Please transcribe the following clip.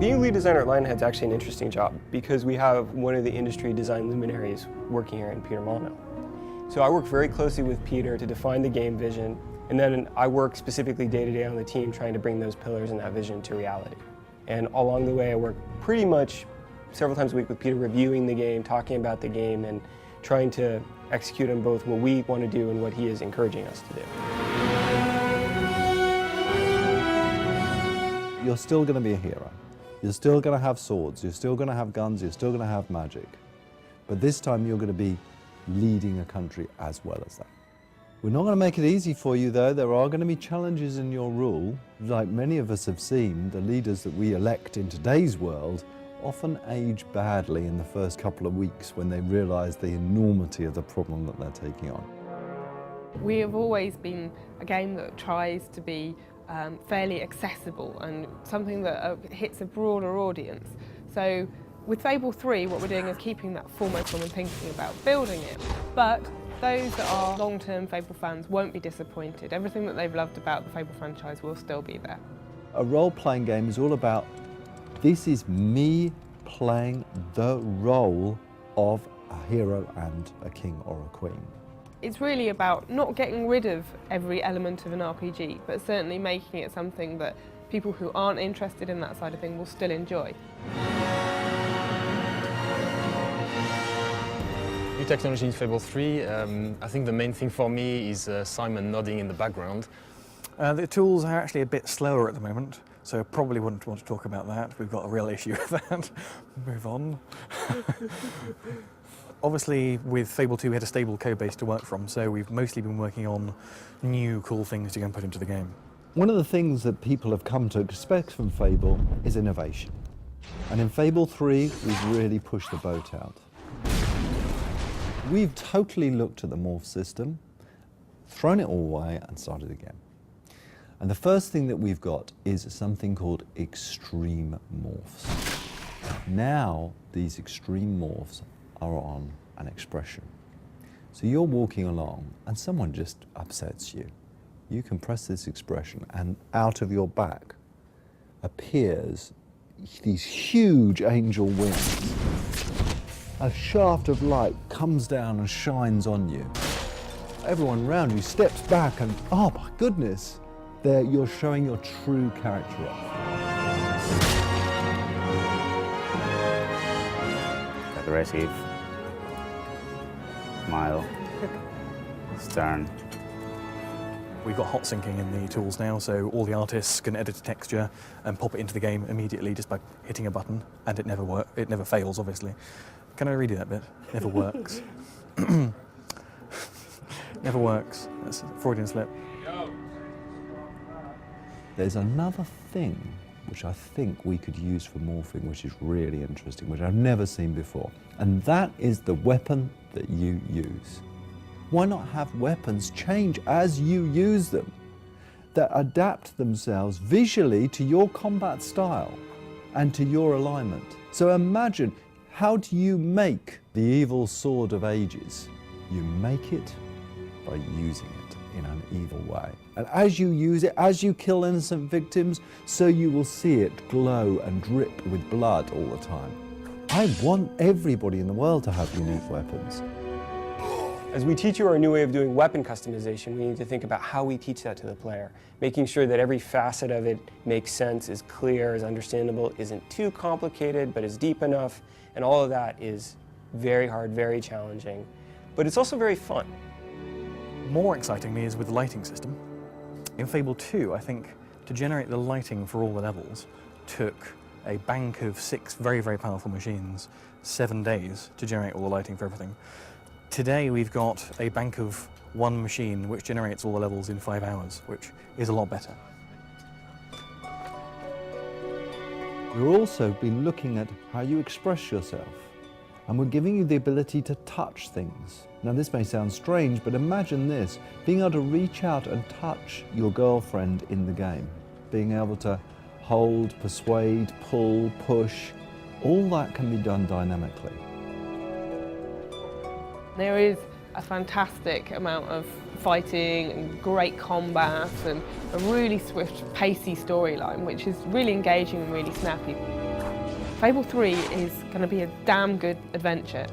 Being lead designer at Lionhead is actually an interesting job because we have one of the industry design luminaries working here in Peter Molyneux. So I work very closely with Peter to define the game vision, and then I work specifically day to day on the team trying to bring those pillars and that vision to reality. And along the way I work pretty much several times a week with Peter reviewing the game, talking about the game, and trying to execute on both what we want to do and what he is encouraging us to do. You're still going to be a hero. You're still going to have swords, you're still going to have guns, you're still going to have magic. But this time you're going to be leading a country as well as that. We're not going to make it easy for you though. There are going to be challenges in your rule. Like many of us have seen, the leaders that we elect in today's world often age badly in the first couple of weeks when they realise the enormity of the problem that they're taking on. We have always been a game that tries to be fairly accessible and something that hits a broader audience. So with Fable 3, what we're doing is keeping that foremost when we're thinking about building it. But those that are long-term Fable fans won't be disappointed. Everything that they've loved about the Fable franchise will still be there. A role-playing game is all about, this is me playing the role of a hero and a king or a queen. It's really about not getting rid of every element of an RPG, but certainly making it something that people who aren't interested in that side of things will still enjoy. New technology in Fable 3, I think the main thing for me is Simon nodding in the background. The tools are actually a bit slower at the moment, so I probably wouldn't want to talk about that. We've got a real issue with that. Move on. Obviously, with Fable 2, we had a stable code base to work from, so we've mostly been working on new cool things to go and put into the game. One of the things that people have come to expect from Fable is innovation. And in Fable 3, we've really pushed the boat out. We've totally looked at the morph system, thrown it all away, and started again. And the first thing that we've got is something called extreme morphs. Now, these extreme morphs are on an expression. So you're walking along and someone just upsets you. You can press this expression and out of your back appears these huge angel wings. A shaft of light comes down and shines on you. Everyone around you steps back and, oh my goodness, there you're showing your true character off. Aggressive. Smile, stern. We've got hot syncing in the tools now, so all the artists can edit a texture and pop it into the game immediately just by hitting a button, and it never fails, obviously. Can I redo that bit? Never works. Never works. That's a Freudian slip. There's another thing which I think we could use for morphing, which is really interesting, which I've never seen before. And that is the weapon that you use. Why not have weapons change as you use them, that adapt themselves visually to your combat style and to your alignment? So imagine, how do you make the evil sword of ages? You make it by using it in an evil way. And as you use it, as you kill innocent victims, so you will see it glow and drip with blood all the time. I want everybody in the world to have unique weapons. As we teach you our new way of doing weapon customization, we need to think about how we teach that to the player, making sure that every facet of it makes sense, is clear, is understandable, isn't too complicated, but is deep enough, and all of that is very hard, very challenging, but it's also very fun. More excitingly is with the lighting system. In Fable 2, I think, to generate the lighting for all the levels took a bank of 6 very, very powerful machines, 7 days to generate all the lighting for everything. Today we've got a bank of 1 machine which generates all the levels in 5 hours, which is a lot better. We've also been looking at how you express yourself, and we're giving you the ability to touch things. Now this may sound strange, but imagine this, being able to reach out and touch your girlfriend in the game, being able to hold, persuade, pull, push, all that can be done dynamically. There is a fantastic amount of fighting and great combat and a really swift, pacey storyline, which is really engaging and really snappy. Fable 3 is going to be a damn good adventure.